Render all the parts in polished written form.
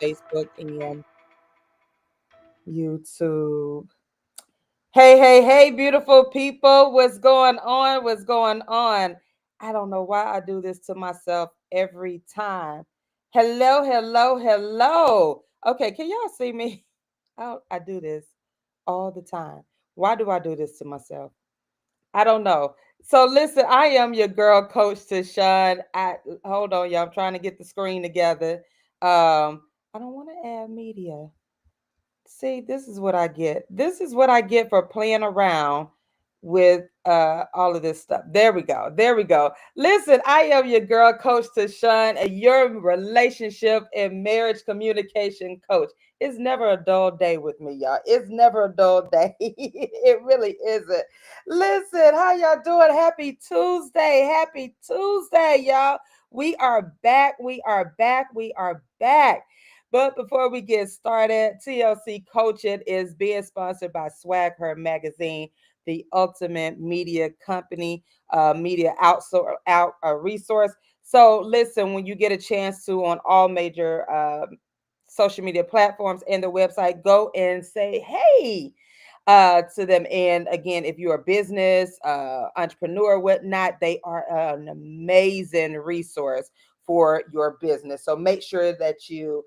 Facebook and YouTube. Hey, hey, hey, beautiful people. What's going on? What's going on? I don't know why I do this to myself every time. Hello, hello, hello. Okay, can y'all see me? I do this all the time. Why do I do this to myself? I don't know. So listen, I am your girl, Coach TaShon. Hold on, y'all. I'm trying to get the screen together. I don't want to add media. See, this is what I get. This is what I get for playing around with all of this stuff. There we go. There we go. Listen, I am your girl, Coach TaShon, and your relationship and marriage communication coach. It's never a dull day with me, y'all. It's never a dull day. It really isn't. Listen, how y'all doing? Happy Tuesday. Happy Tuesday, y'all. We are back. We are back. We are back. But before we get started, TLC Coaching is being sponsored by Swag Her Magazine, the ultimate media company, media resource. So listen, when you get a chance to on all major social media platforms and the website, go and say, hey, to them. And again, if you're a business, entrepreneur, whatnot, they are an amazing resource for your business. So make sure that you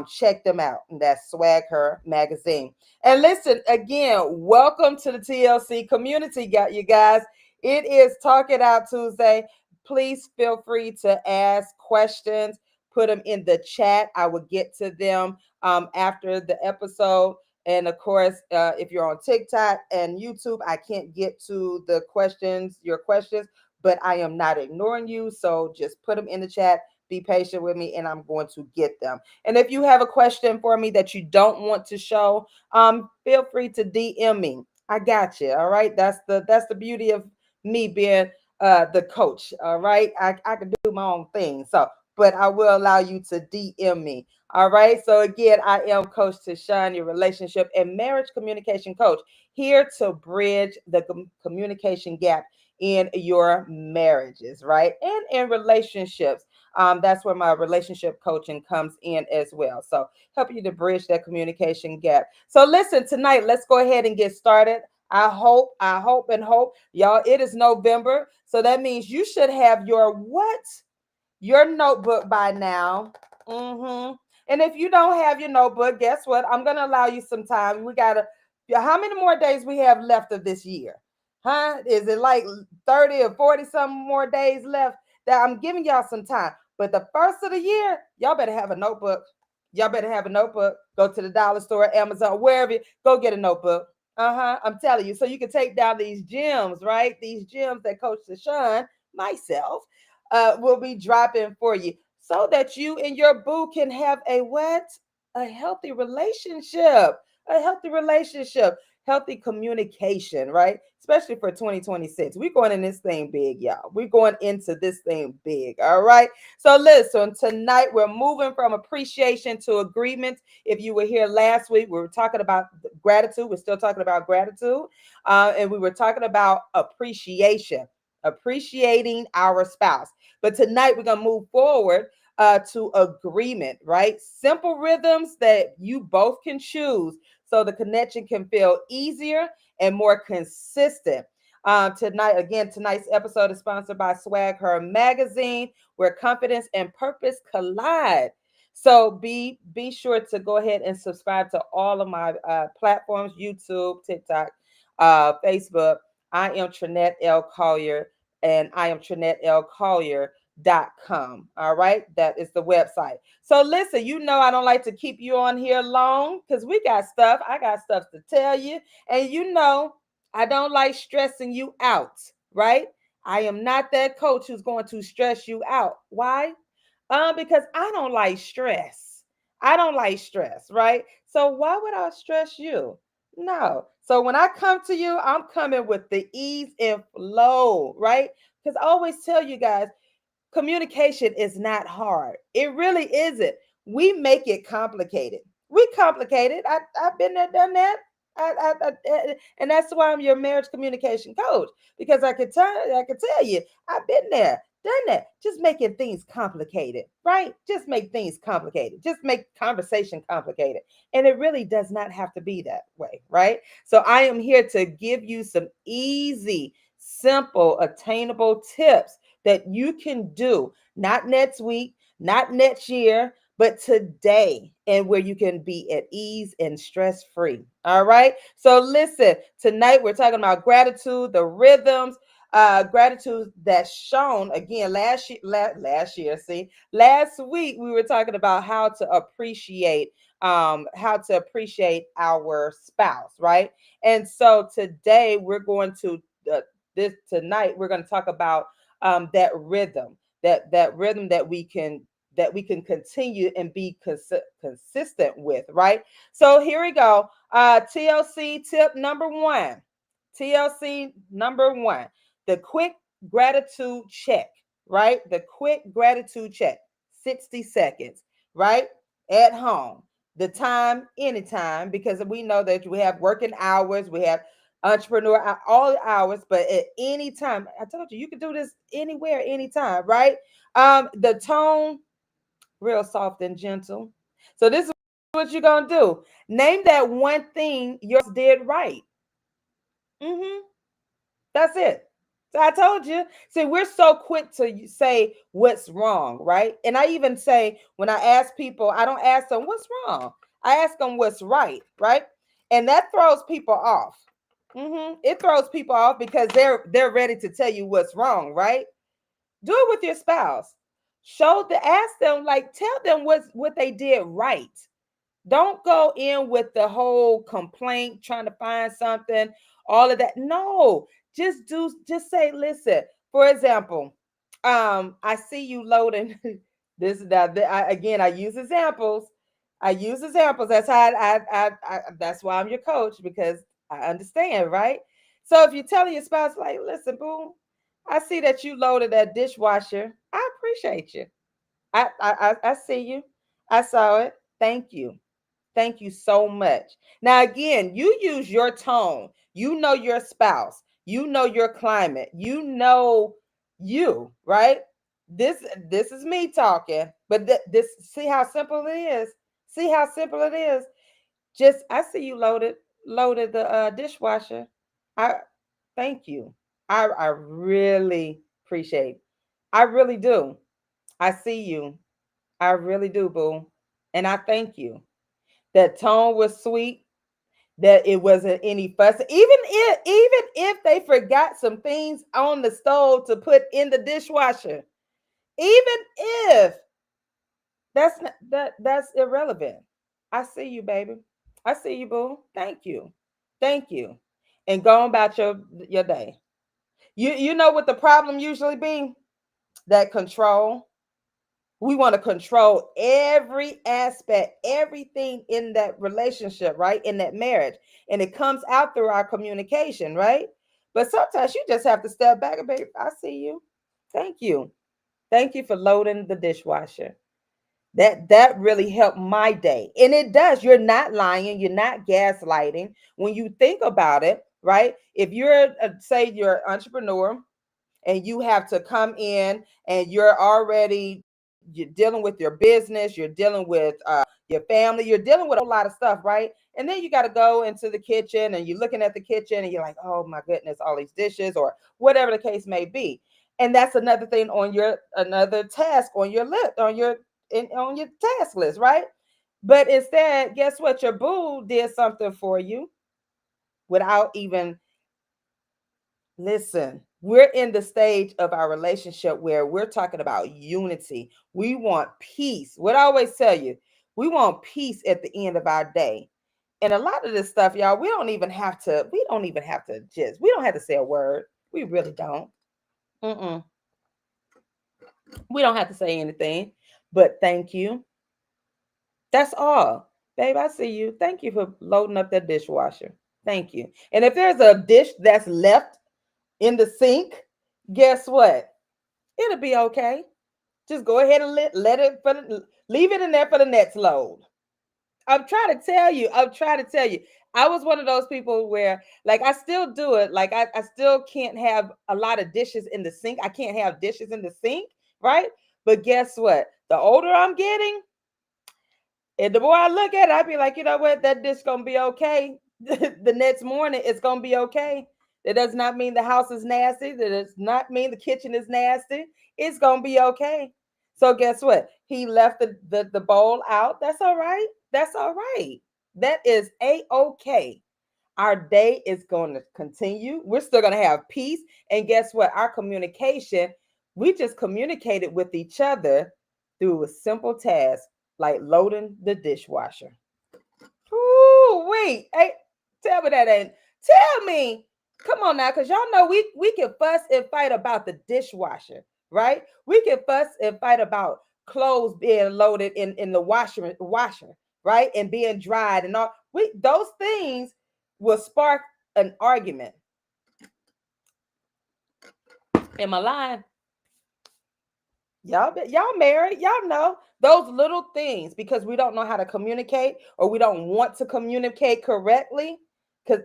check them out. And that's Swag Her Magazine. And listen, again, welcome to the TLC community, you guys. It is Talk It Out Tuesday. Please feel free to ask questions, put them in the chat. I will get to them after the episode. And of course, if you're on TikTok and YouTube, I can't get to your questions, but I am not ignoring you. So just put them in the chat. Be patient with me, and I'm going to get them. And if you have a question for me that you don't want to show, feel free to DM me. I got you. All right. That's the beauty of me being the coach. All right. I can do my own thing. So, but I will allow you to DM me. All right. So again, I am Coach TaShon, your relationship and marriage communication coach, here to bridge the communication gap in your marriages, right? And in relationships. That's where my relationship coaching comes in as well. So help you to bridge that communication gap. So listen, tonight, let's go ahead and get started. I hope, y'all, it is November. So that means you should have your what? Your notebook by now. And if you don't have your notebook, guess what? I'm going to allow you some time. How many more days we have left of this year? Huh? Is it like 30 or 40 some more days left? That I'm giving y'all some time. But the first of the year, y'all better have a notebook. Y'all better have a notebook. Go to the dollar store, Amazon, wherever. Go get a notebook. I'm telling you. So you can take down these gems, right? These gems that Coach TaShon, myself, will be dropping for you so that you and your boo can have a what? A healthy relationship. A healthy relationship. Healthy communication, right? especially for 2026. We're going in this thing big, y'all. We're going into this thing big. All right. So listen, tonight we're moving from appreciation to agreement. If you were here last week, we were talking about gratitude. We're still talking about gratitude. And we were talking about appreciation, appreciating our spouse. But tonight we're going to move forward to agreement, right? Simple rhythms that you both can choose so the connection can feel easier and more consistent. Tonight's episode is sponsored by Swag Her Magazine, where confidence and purpose collide. So be sure to go ahead and subscribe to all of my platforms: YouTube, TikTok, Facebook. I am Trinette L. Collier, and I am TrinetteLCollier.com. All right, that is the website. So listen, I don't like to keep you on here long because we got stuff. I got stuff to tell you, and I don't like stressing you out. Right? I am not that coach who's going to stress you out. Why? Because I don't like stress. I don't like stress, right? So why would I stress you? No. So when I come to you, I'm coming with the ease and flow, right? Because I always tell you guys, communication is not hard. It really isn't. We make it complicated. We complicate it. I've been there, done that. And that's why I'm your marriage communication coach, because I can tell you, I've been there, done that. Just making things complicated, right? Just make things complicated. Just make conversation complicated. And it really does not have to be that way, right? So I am here to give you some easy, simple, attainable tips that you can do, not next week, not next year, but today, and where you can be at ease and stress free. All right. So listen, tonight we're talking about gratitude, the rhythms, gratitude that's shown again last week we were talking about how to appreciate our spouse, right? And so today we're going to this tonight we're going to talk about that rhythm, that rhythm that we can continue and be consistent with, right? So here we go. TLC tip number one. TLC number one. The quick gratitude check, right? The quick gratitude check. 60 seconds, right? At home. The time, anytime, because we know that we have working hours, we have entrepreneur all hours, but at any time. I told you can do this anywhere, anytime, right? The tone, real soft and gentle. So this is what you're gonna do. Name that one thing yours did right. Mm-hmm. That's it. So I told you. See, we're so quick to say what's wrong, right? And I even say when I ask people, I don't ask them what's wrong. I ask them what's right? And that throws people off. It throws people off because they're ready to tell you what's wrong, right? Do it with your spouse. Ask them, like, tell them what they did right. Don't go in with the whole complaint, trying to find something, all of that. No, just say, listen, for example, I see you loading this, that, again, I use examples. That's how that's why I'm your coach, because I understand, right? So if you're telling your spouse, like, listen, boom, I see that you loaded that dishwasher. I appreciate you. I see you. I saw it. Thank you. Thank you so much. Now, again, you use your tone. You know your spouse. You know your climate. You know you, right? This is me talking, but this see how simple it is. See how simple it is. Just I see you loaded the dishwasher. I thank you. I really appreciate. I really do. I see you. I really do, boo. And I thank you. That tone was sweet, that it wasn't any fuss. Even if they forgot some things on the stove to put in the dishwasher, even if that's irrelevant. I see you, baby. I see you, boo. Thank you. Thank you. And go about your day. You know what the problem usually be? That control. We want to control every aspect, everything in that relationship, right? In that marriage. And it comes out through our communication, right? But sometimes you just have to step back and be, I see you. Thank you. Thank you for loading the dishwasher. That really helped my day. And it does. You're not lying, you're not gaslighting. When you think about it, right? If you're say you're an entrepreneur and you have to come in and you're dealing with your business, you're dealing with your family, you're dealing with a whole lot of stuff, right? And then you got to go into the kitchen and you're looking at the kitchen and you're like, oh my goodness, all these dishes or whatever the case may be. And that's another thing on your another task on your list, on your task list, right? But instead, guess what? Your boo did something for you without even listen. We're in the stage of our relationship where we're talking about unity. We want peace. What I always tell you, we want peace at the end of our day. And a lot of this stuff, y'all, we don't have to say a word. We really don't. Mm-mm. We don't have to say anything, but thank you. That's all. Babe, I see you. Thank you for loading up that dishwasher. Thank you. And if there's a dish that's left in the sink, guess what? It'll be okay. Just go ahead and let it leave it in there for the next load. I'm trying to tell you. I'm trying to tell you. I was one of those people where, like, I still do it. Like, I still can't have a lot of dishes in the sink. I can't have dishes in the sink, right? But guess what? The older I'm getting, and the more I look at it, I be like, you know what? That dish gonna be okay. The next morning, it's gonna be okay. That does not mean the house is nasty. That does not mean the kitchen is nasty. It's gonna be okay. So guess what? He left the bowl out. That's all right. That's all right. That is a-okay. Our day is going to continue. We're still going to have peace. And guess what? Our communication, we just communicated with each other through a simple task like loading the dishwasher. Ooh, wait. Hey, tell me that ain't. Tell me. Come on now, because y'all know we can fuss and fight about the dishwasher, right? We can fuss and fight about clothes being loaded in the washer, right? And being dried and all. Those things will spark an argument. Am I lying? Y'all married, y'all know those little things because we don't know how to communicate or we don't want to communicate correctly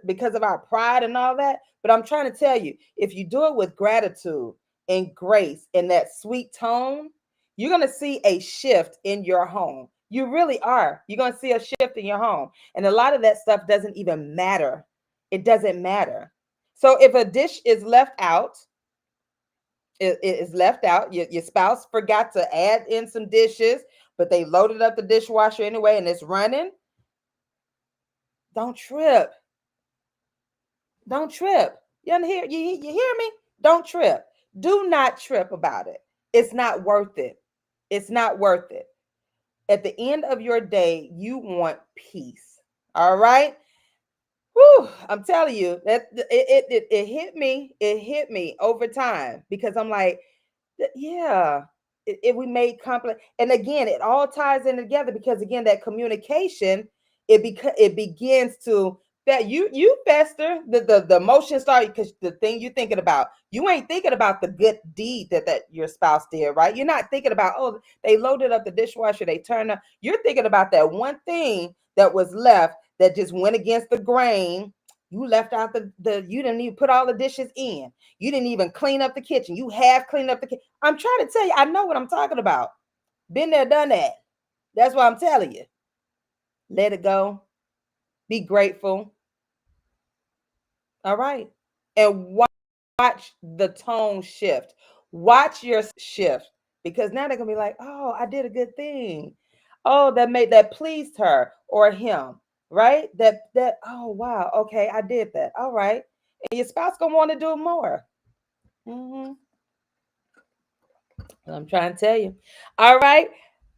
because of our pride and all that. But I'm trying to tell you, if you do it with gratitude and grace and that sweet tone, you're going to see a shift in your home. You really are. You're going to see a shift in your home. And a lot of that stuff doesn't even matter. It doesn't matter. So if a dish is left out, it is left out. Your spouse forgot to add in some dishes, but they loaded up the dishwasher anyway and it's running. Don't trip. Don't trip. You hear me? Don't trip. Do not trip about it. It's not worth it. It's not worth it. At the end of your day, you want peace. All right? Whew, I'm telling you that it hit me. It hit me over time because I'm like, yeah, if we made complex, and again, it all ties in together because again, that communication, it begins to that you fester the emotion start because the thing you're thinking about, you ain't thinking about the good deed that your spouse did, right? You're not thinking about, oh, they loaded up the dishwasher, they turned up. You're thinking about that one thing that was left that just went against the grain. You left out you didn't even put all the dishes in. You didn't even clean up the kitchen. You have cleaned up the kitchen. I'm trying to tell you, I know what I'm talking about. Been there, done that. That's what I'm telling you. Let it go. Be grateful. All right. And watch the tone shift. Watch your shift because now they're going to be like, oh, I did a good thing. Oh, that pleased her or him, right? Oh, wow. Okay, I did that. All right. And your spouse going to want to do more. Mm-hmm. I'm trying to tell you. All right.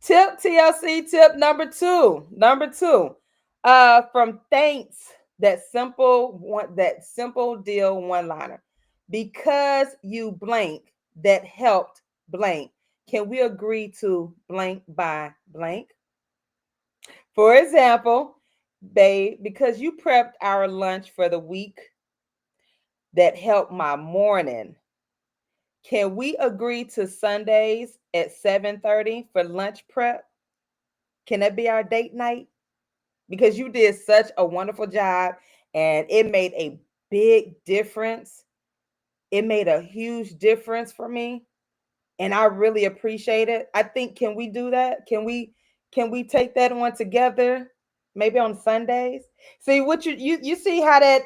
Tip TLC tip number two. Number two. From thanks, that simple deal one-liner. Because you blank, that helped blank. Can we agree to blank by blank? For example, babe, because you prepped our lunch for the week, that help my morning. Can we agree to Sundays at 7:30 for lunch prep? Can that be our date night? Because you did such a wonderful job and it made a big difference. It made a huge difference for me and I really appreciate it. I think can we do that? Can we take that one together? Maybe on Sundays. See what you see how that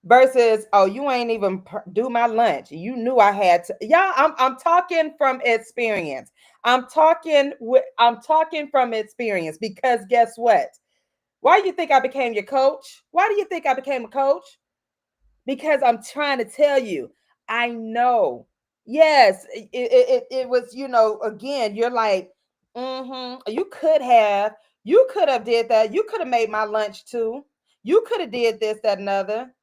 versus oh you ain't even do my lunch. You knew I had to. Yeah, I'm talking from experience. I'm talking from experience because guess what? Why do you think I became your coach? Why do you think I became a coach? Because I'm trying to tell you, I know. Yes, it was, again, you're like, you could have did that. You could have made my lunch too. You could have did this, that, and other.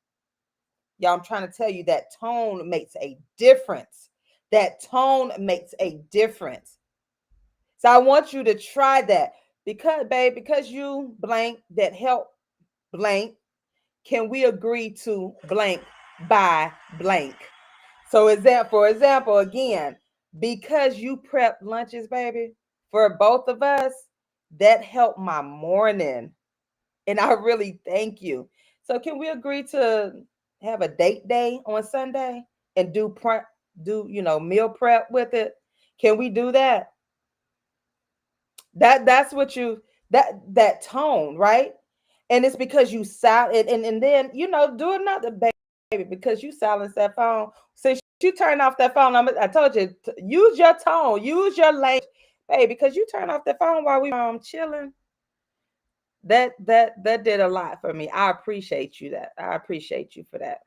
Y'all, I'm trying to tell you that tone makes a difference. That tone makes a difference. So I want you to try that because, babe, because you blank that help blank, can we agree to blank by blank? So is that, for example, again, because you prep lunches, baby, for both of us, that helped my morning. And I really thank you. So can we agree to have a date day on Sunday and do prep, meal prep with it? Can we do that? That's what you that tone, right? And it's because you and then do another baby because you silence that phone. Since you turn off that phone, I told you use your tone, use your language, baby, because you turn off the phone while we chilling. That did a lot for me. I appreciate you that. I appreciate you for that.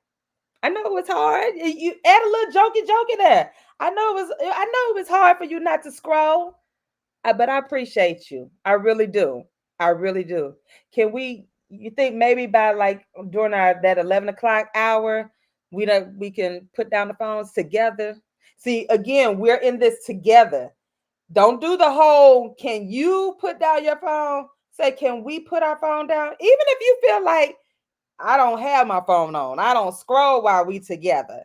I know it was hard. You add a little jokey there. I know it was hard for you not to scroll. But I appreciate you. I really do. I really do. Can we? You think maybe by like during our that 11 o'clock hour, we can put down the phones together. See, again, we're in this together. Don't do the whole. Can you put down your phone? Say, can we put our phone down? Even if you feel like I don't have my phone on. I don't scroll while we together.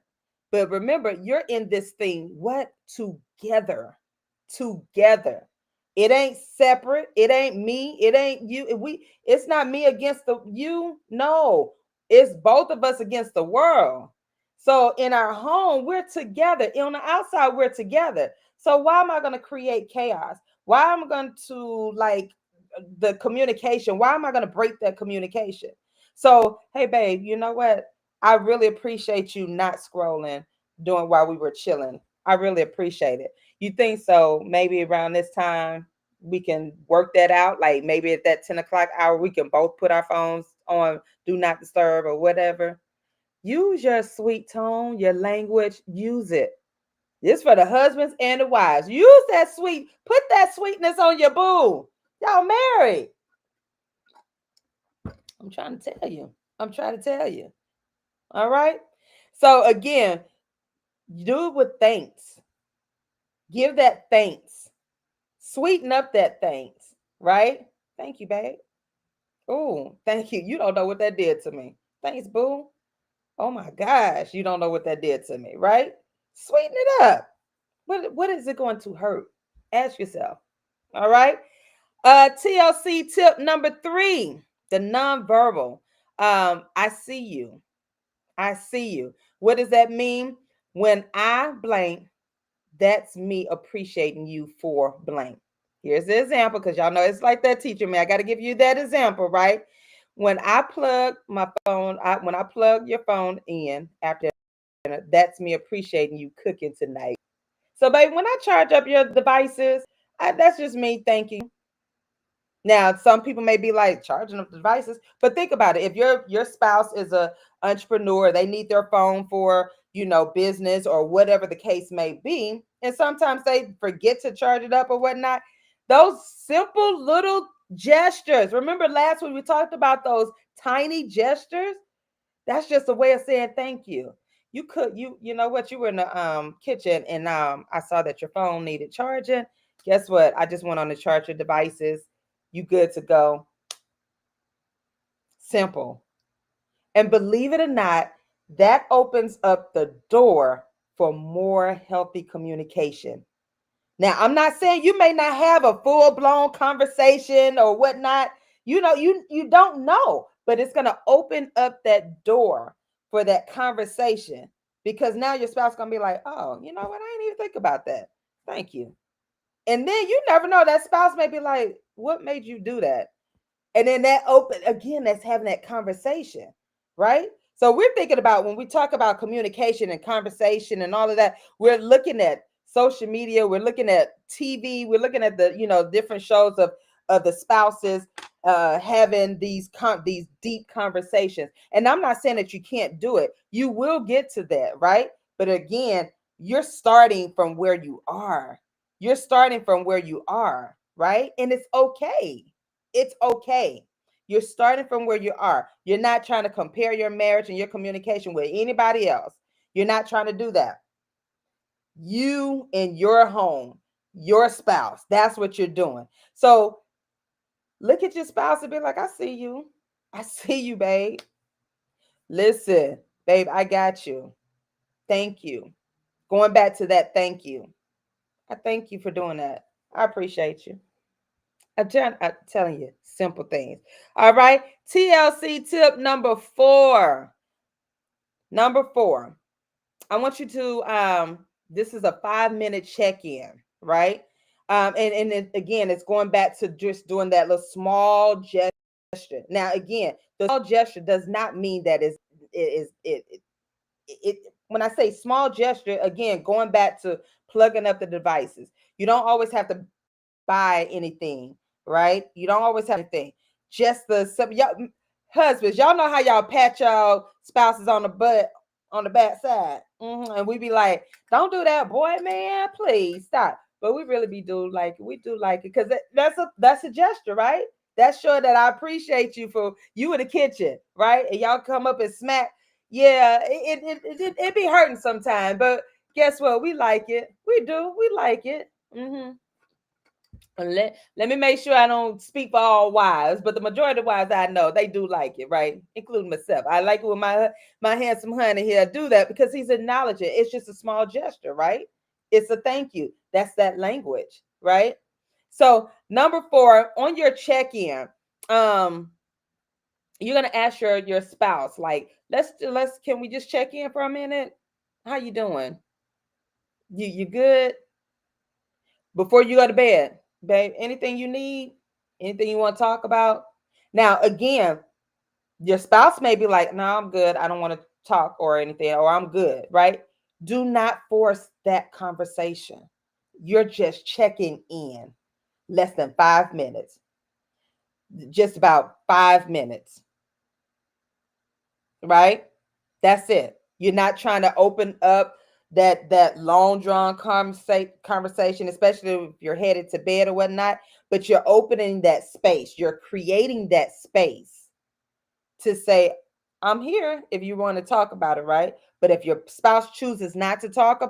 But remember, you're in this thing what together. Together. It ain't separate. It ain't me. It ain't you. It's not me against the you. No. It's both of us against the world. So in our home, we're together. On the outside, we're together. So why am I going to create chaos? Why am I going to like the communication? Why am I going to break that communication? So, hey, babe, you know what? I really appreciate you not scrolling doing while we were chilling. I really appreciate it. You think so? Maybe around this time we can work that out. Like maybe at that 10 o'clock hour, we can both put our phones on do not disturb or whatever. Use your sweet tone, your language, use it. This for the husbands and the wives. Use that put that sweetness on your boo. Y'all married. I'm trying to tell you. I'm trying to tell you. All right. So again, do it with thanks. Give that thanks. Sweeten up that thanks. Right? Thank you, babe. Oh, thank you. You don't know what that did to me. Thanks, boo. Oh my gosh, you don't know what that did to me, right? Sweeten it up. What is it going to hurt? Ask yourself. All right. TLC tip number 3, the nonverbal. I see you. I see you. What does that mean? When I blank, that's me appreciating you for blank. Here's the example because y'all know it's like that teacher me. I got to give you that example, right? When I plug my phone, when I plug your phone in after dinner, that's me appreciating you cooking tonight. So, baby, when I charge up your devices, that's just me thanking you. Now, some people may be like charging up devices, but think about it. If your spouse is a entrepreneur, they need their phone for, business or whatever the case may be, and sometimes they forget to charge it up or whatnot. Those simple little gestures. Remember last week we talked about those tiny gestures? That's just a way of saying thank you. You know what? You were in the kitchen and I saw that your phone needed charging. Guess what? I just went on to charge your devices. You good to go. Simple. And believe it or not, that opens up the door for more healthy communication. Now, I'm not saying you may not have a full-blown conversation or whatnot. You don't know, but it's gonna open up that door for that conversation because now your spouse gonna be like, oh, you know what? I didn't even think about that. Thank you. And then you never know, that spouse may be like, what made you do that? And then that open again, that's having that conversation, right? So we're thinking about when we talk about communication and conversation and all of that, we're looking at social media, we're looking at TV, we're looking at the different shows of the spouses having these deep conversations. And I'm not saying that you can't do it. You will get to that, right? But again, you're starting from where you are. You're starting from where you are, right? And it's okay. It's okay. You're starting from where you are. You're not trying to compare your marriage and your communication with anybody else. You're not trying to do that. You in your home, your spouse, that's what you're doing. So look at your spouse and be like, I see you. I see you, babe. Listen, babe, I got you. Thank you. Going back to that, thank you. I thank you for doing that. I appreciate you. I'm telling you, simple things. All right. TLC tip number 4. Number 4. I want you to this is a 5-minute check-in, right? And again, it's going back to just doing that little small gesture. Now, again, the small gesture does not mean that it when I say small gesture, again, going back to plugging up the devices. You don't always have to buy anything, right? You don't always have anything. Just y'all, husbands, y'all know how y'all pat y'all spouses on the butt on the back side, and we be like, "Don't do that, boy, man, please stop." But we really we do like it because that's a gesture, right? That's sure that I appreciate you for you in the kitchen, right? And y'all come up and smack. Yeah, it be hurting sometimes, but guess what? We like it. We do. We like it. Let me make sure I don't speak for all wives, but the majority of wives I know, they do like it, right? Including myself. I like it when my handsome honey here do that because he's acknowledging. It's just a small gesture, right? It's a thank you. That's that language, right? So number 4 on your check-in, um, you're gonna ask your spouse, like, let's can we just check in for a minute? How you doing? You good? Before you go to bed, babe, anything you need, anything you want to talk about. Now, again, your spouse may be like, no, I'm good. I don't want to talk or anything, or I'm good, right? Do not force that conversation. You're just checking in. Less than 5 minutes, just about 5 minutes, right? That's it. You're not trying to open up that long drawn conversation, especially if you're headed to bed or whatnot. But you're opening that space. You're creating that space to say, "I'm here." If you want to talk about it, right? But if your spouse chooses not to talk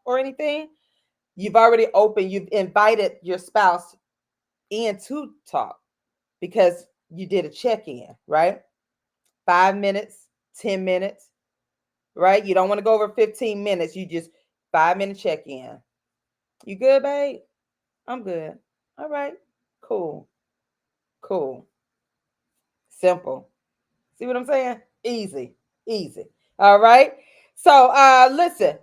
or anything, you've already opened. You've invited your spouse in to talk because you did a check in, right? 5 minutes, 10 minutes, right? You don't want to go over 15 minutes. You just 5-minute check in. You good, babe? I'm good. All right. Cool. Cool. Simple. See what I'm saying? Easy. Easy. All right. So listen.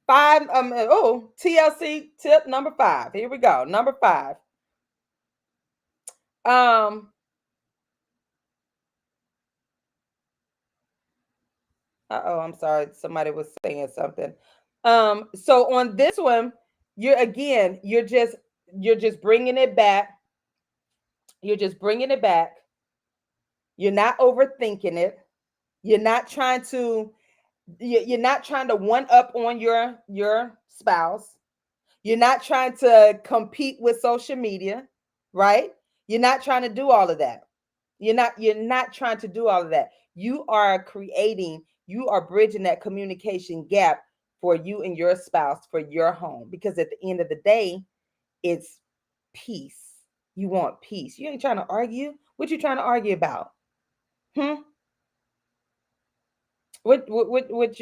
TLC tip number 5. Here we go. Number 5. Um I'm sorry. Somebody was saying something. So on this one, you're just bringing it back. You're just bringing it back. You're not overthinking it. You're not trying to you're not trying to one up on your spouse. You're not trying to compete with social media, right? You're not trying to do all of that. You're not trying to do all of that. You are bridging that communication gap for you and your spouse for your home because at the end of the day, it's peace. You want peace. You ain't trying to argue. What you trying to argue about? Hmm? What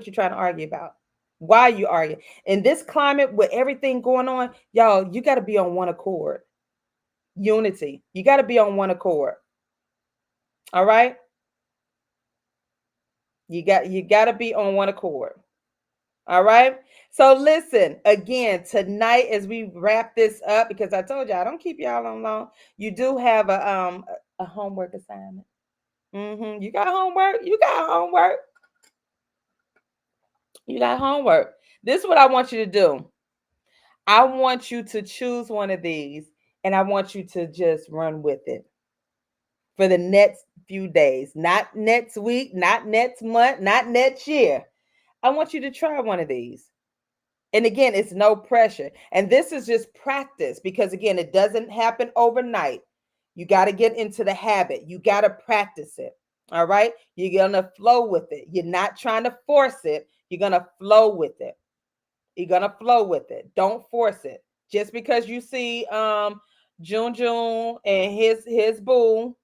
you trying to argue about? Why you argue in this climate with everything going on, y'all? You got to be on one accord. Unity. You got to be on one accord. All right. You got to be on one accord. All right. So listen again tonight as we wrap this up, because I told you I don't keep y'all on long. You do have a homework assignment. You got homework. You got homework. You got homework. This is what I want you to do. I want you to choose one of these, and I want you to just run with it for the next few days. Not next week, not next month, not next year. I want you to try one of these. And again, it's no pressure. And this is just practice because, again, it doesn't happen overnight. You got to get into the habit. You got to practice it. All right. You're going to flow with it. You're not trying to force it. You're going to flow with it. You're going to flow with it. Don't force it. Just because you see June and his boo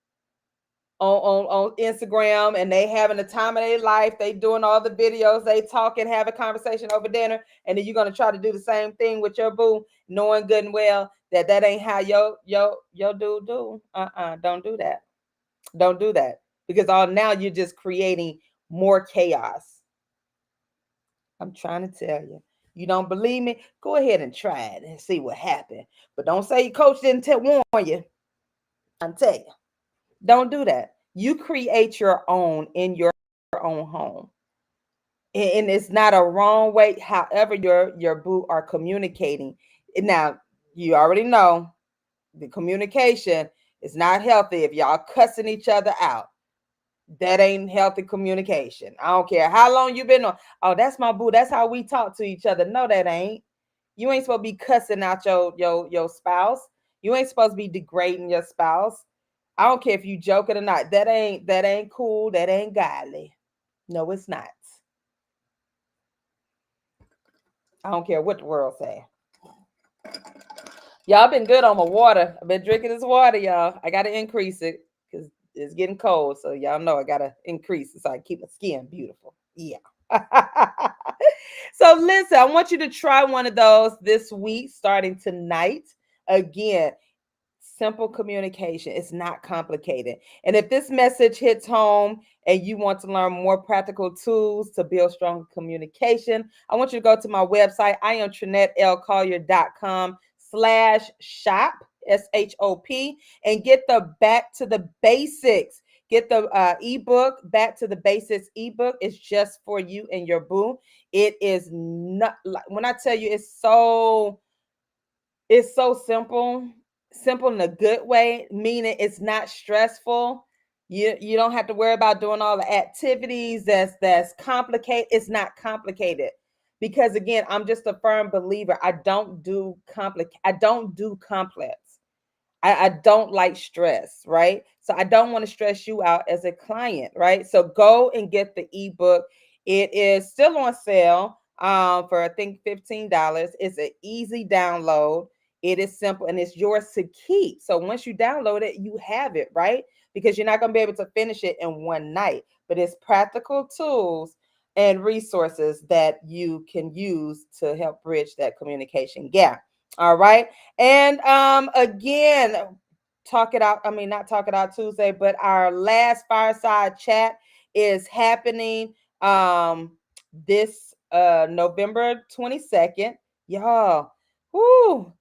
on Instagram and they having the time of their life. They doing all the videos, they talking, having conversation over dinner, and then you're gonna try to do the same thing with your boo, knowing good and well that that ain't how your dude do. Don't do that. Don't do that because all now you're just creating more chaos. I'm trying to tell you. You don't believe me? Go ahead and try it and see what happened. But don't say your coach didn't warn you. I'm telling you. Don't do that. You create your own in your own home. And it's not a wrong way, however your boo are communicating. Now, you already know the communication is not healthy if y'all cussing each other out. That ain't healthy communication. I don't care how long you been on. Oh, that's my boo. That's how we talk to each other. No, that ain't. You ain't supposed to be cussing out your spouse. You ain't supposed to be degrading your spouse. I don't care if you joking or not. That ain't cool. That ain't godly. No, it's not. I don't care what the world say. Y'all been good on my water. I've been drinking this water, y'all. I gotta increase it because it's getting cold. So y'all know I gotta increase it so I can keep my skin beautiful. Yeah. So listen, I want you to try one of those this week, starting tonight. Again, simple communication. It's not complicated. And if this message hits home and you want to learn more practical tools to build strong communication, I want you to go to my website. I am TrinetteLCollier.com/shop, SHOP, and get the Back to the Basics. Get the ebook, Back to the Basics ebook. It's just for you and your boo. It is not like when I tell you it's so simple in a good way, meaning it's not stressful. You don't have to worry about doing all the activities that's complicated. It's not complicated. Because again, I'm just a firm believer. I don't do complex. I don't like stress, right? So I don't want to stress you out as a client, right? So go and get the ebook. It is still on sale for I think $15. It's an easy download. It is simple and it's yours to keep. So once you download it, you have it, right? Because you're not going to be able to finish it in one night. But it's practical tools and resources that you can use to help bridge that communication gap. All right. And again, talk it out. I mean, not talk it out Tuesday, but our last fireside chat is happening this November 22nd. Y'all. Whoo.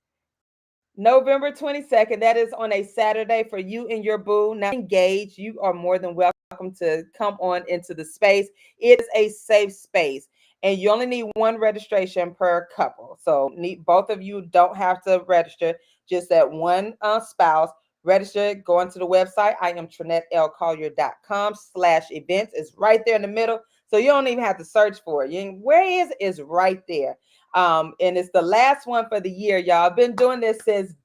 November 22nd. That is on a Saturday for you and your boo. Now engage. You are more than welcome to come on into the space. It is a safe space. And you only need one registration per couple. So both of you don't have to register, just that one spouse. Register, go onto the website. I am TrinetteLCollier.com/events. It's right there in the middle. So you don't even have to search for it. Where is it? It's right there. And it's the last one for the year, y'all. I've been doing this since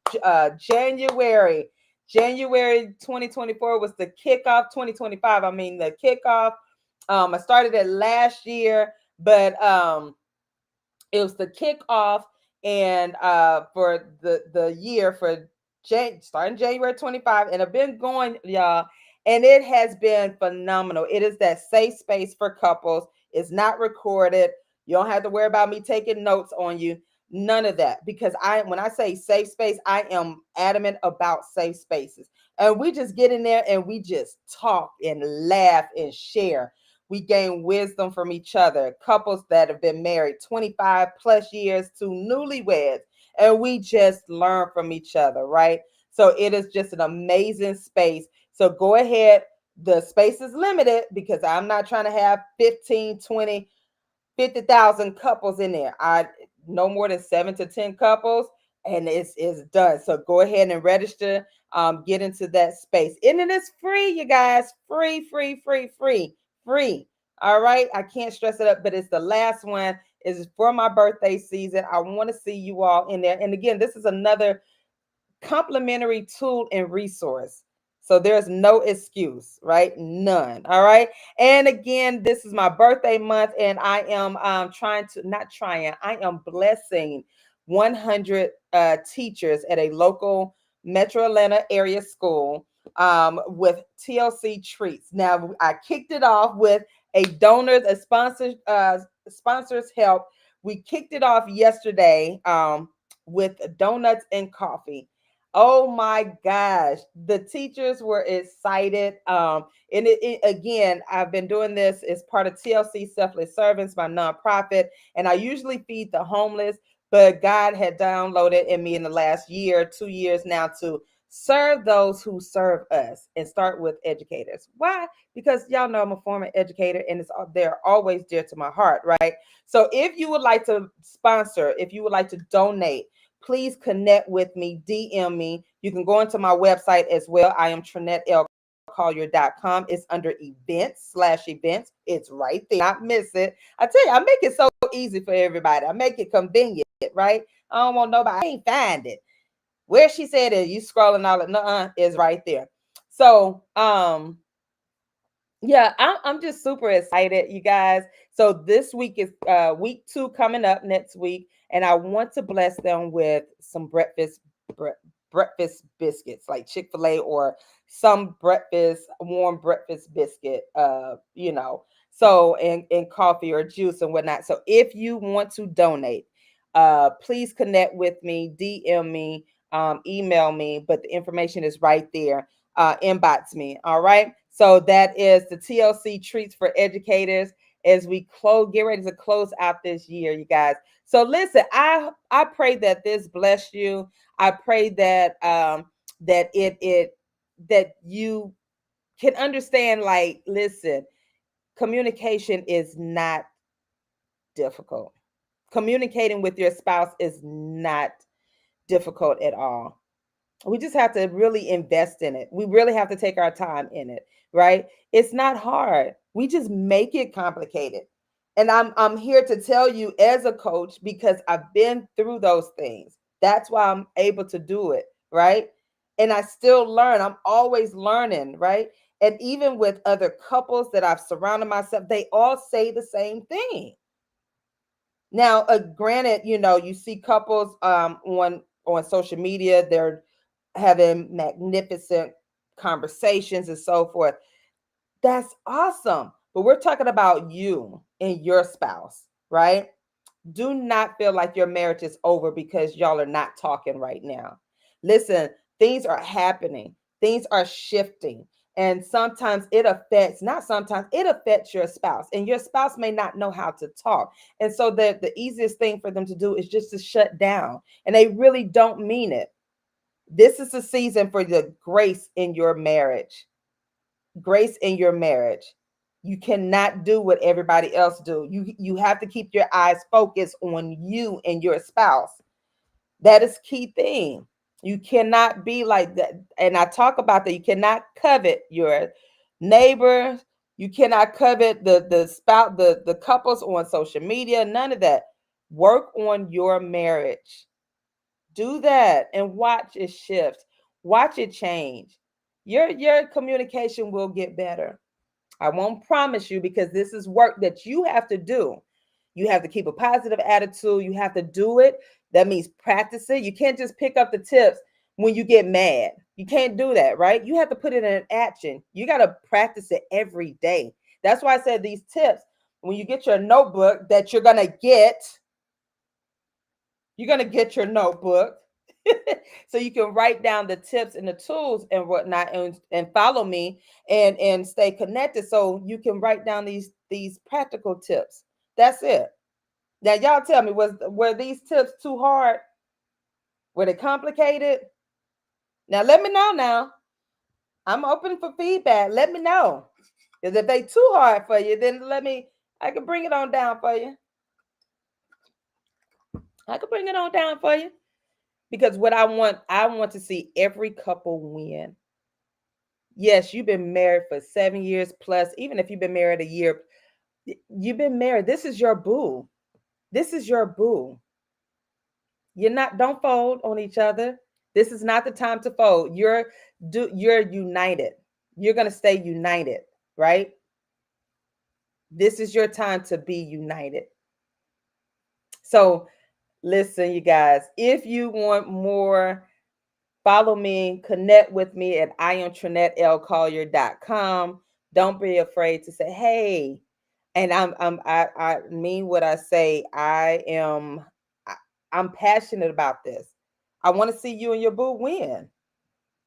January. January 2024 was the kickoff. 2025, I mean the kickoff. I started it last year, but it was the kickoff and for the year for starting January 25, and I've been going, y'all. And it has been phenomenal. It is that safe space for couples. It's not recorded. You don't have to worry about me taking notes on you. None of that. Because when I say safe space, I am adamant about safe spaces. And we just get in there and we just talk and laugh and share. We gain wisdom from each other. Couples that have been married 25 plus years to newlyweds. And we just learn from each other, right? So it is just an amazing space. So go ahead. The space is limited because I'm not trying to have 15, 20, 50,000 couples in there. I no more than 7 to 10 couples, and it's done. So go ahead and register. Get into that space, and it is free, you guys. Free, free, free, free, free. All right. I can't stress it up, but it's the last one. Is for my birthday season. I want to see you all in there. And again, this is another complimentary tool and resource. So there's no excuse, right? None. All right. And again, this is my birthday month, and I am trying to not trying. I am blessing 100 teachers at a local Metro Atlanta area school with TLC treats. Now I kicked it off with a donors, a sponsors help. We kicked it off yesterday with donuts and coffee. Oh my gosh, the teachers were excited. And again, I've been doing this as part of TLC Selfless Servants, my nonprofit, and I usually feed the homeless. But God had downloaded in me in the last year, 2 years now, to serve those who serve us and start with educators. Why? Because y'all know I'm a former educator, and they're always dear to my heart, right? So if you would like to sponsor, if you would like to donate, please connect with me, DM me. You can go into my website as well. I am TrinetteLCollier.com. It's under events/events. It's right there. Not miss it. I tell you, I make it so easy for everybody. I make it convenient, right? I don't want nobody. I can't find it. Where she said it, you scrolling all it. Nuh-uh, is right there. So, yeah, I'm just super excited, you guys. So this week is week 2 coming up next week, and I want to bless them with some bre- breakfast biscuits, like Chick-fil-A or some warm breakfast biscuit, so and coffee or juice and whatnot. So if you want to donate, please connect with me, DM me, email me, but the information is right there. Inbox me. All right. So that is the TLC treats for educators as we get ready to close out this year, you guys. So listen, I pray that this bless you. I pray that that that you can understand. Like, listen, communication is not difficult. Communicating with your spouse is not difficult at all. We just have to really invest in it. We really have to take our time in it, right? It's not hard. We just make it complicated. And I'm here to tell you as a coach because I've been through those things. That's why I'm able to do it, right? And I still learn. I'm always learning, right? And even with other couples that I've surrounded myself, they all say the same thing. Now, granted, you see couples on social media, they're having magnificent conversations and so forth. That's awesome. But we're talking about you and your spouse, right? Do not feel like your marriage is over because y'all are not talking right now. Listen, things are happening, things are shifting. And sometimes not sometimes, it affects your spouse, and your spouse may not know how to talk. And so the easiest thing for them to do is just to shut down, and they really don't mean it. This is a season for the grace in your marriage. Grace in your marriage. You cannot do what everybody else do. You have to keep your eyes focused on you and your spouse. That is key thing. You cannot be like that. And I talk about that. You cannot covet your neighbor. You cannot covet the spouse, the couples on social media. None of that. Work on your marriage. Do that and watch it shift. Watch it change. Your communication will get better. I won't promise you because this is work that you have to do. You have to keep a positive attitude. You have to do it. That means practice it. You can't just pick up the tips when you get mad. You can't do that, right? You have to put it in action. You got to practice it every day. That's why I said these tips, when you get your notebook that you're going to get your notebook so you can write down the tips and the tools and whatnot, and follow me and stay connected so you can write down these practical tips. That's it. Now y'all tell me, were these tips too hard? Were they complicated? Now let me know now. I'm open for feedback. Let me know. Because if they too hard for you, then I can bring it on down for you. I can bring it on down for you. Because what I want to see every couple win. Yes, you've been married for 7 years plus, even if you've been married a year, you've been married. This is your boo. This is your boo. Don't fold on each other. This is not the time to fold. You're united. You're gonna stay united, right? This is your time to be united. So listen, you guys, if you want more, follow me, connect with me at IamTrinetteLCollier.com. Don't be afraid to say, hey. And I mean what I say. I'm passionate about this. I want to see you and your boo win.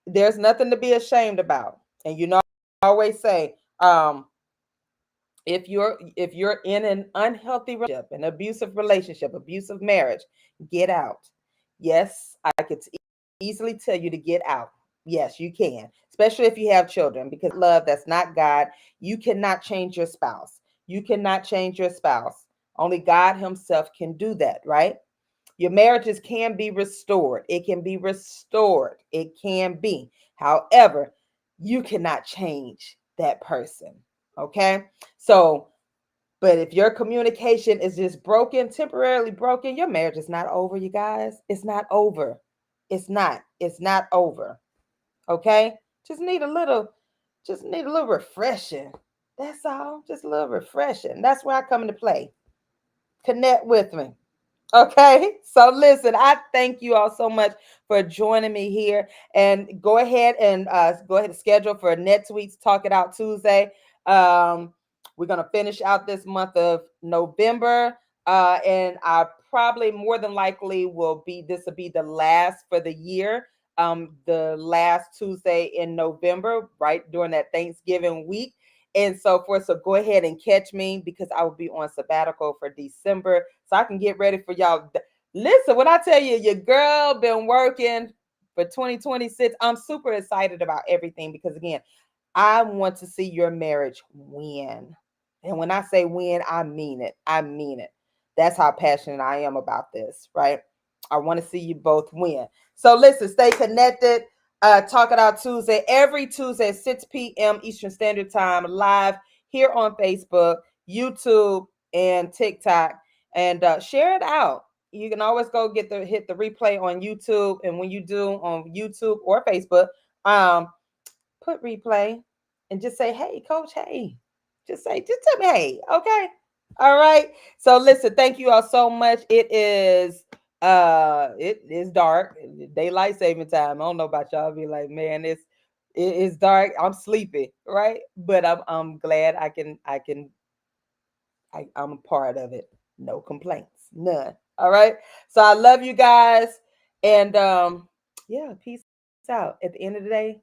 There's nothing to be ashamed about. And I always say, if you're in an unhealthy relationship, an abusive relationship, abusive marriage, get out. Yes, I could easily tell you to get out. Yes, you can, especially if you have children, because love, that's not God. You cannot change your spouse. You cannot change your spouse. Only God himself can do that, right? Your marriages can be restored. It can be restored. It can be. However, you cannot change that person. Okay? So, but if your communication is just broken, temporarily broken, your marriage is not over, you guys. It's not over. It's not. It's not over. Okay? Just need a little refreshing. That's all. Just a little refreshing. That's where I come into play. Connect with me. Okay, so listen, I thank you all so much for joining me here, and go ahead and schedule for next week's Talk It Out Tuesday. We're gonna finish out this month of November, and I probably more than likely will be the last for the year. The last Tuesday in November, right during that Thanksgiving week. And so forth. So go ahead and catch me, because I will be on sabbatical for December, so I can get ready for y'all. Listen, when I tell you, your girl been working for 2026, I'm super excited about everything, because again, I want to see your marriage win. And when I say win, I mean it. I mean it. That's how passionate I am about this, right? I want to see you both win. So listen, stay connected. Talk It Out Tuesday, every Tuesday at 6 p.m. Eastern Standard Time, live here on Facebook, YouTube, and TikTok. And share it out. You can always go hit the replay on YouTube. And when you do on YouTube or Facebook, put replay and just say, hey, coach, hey. Just tell me, hey, okay. All right. So listen, thank you all so much. It is dark. Daylight saving time. I don't know about y'all. Be like, man, it's dark. I'm sleepy, right? But I'm glad I'm a part of it. No complaints. None. All right. So I love you guys. And yeah, peace out. At the end of the day,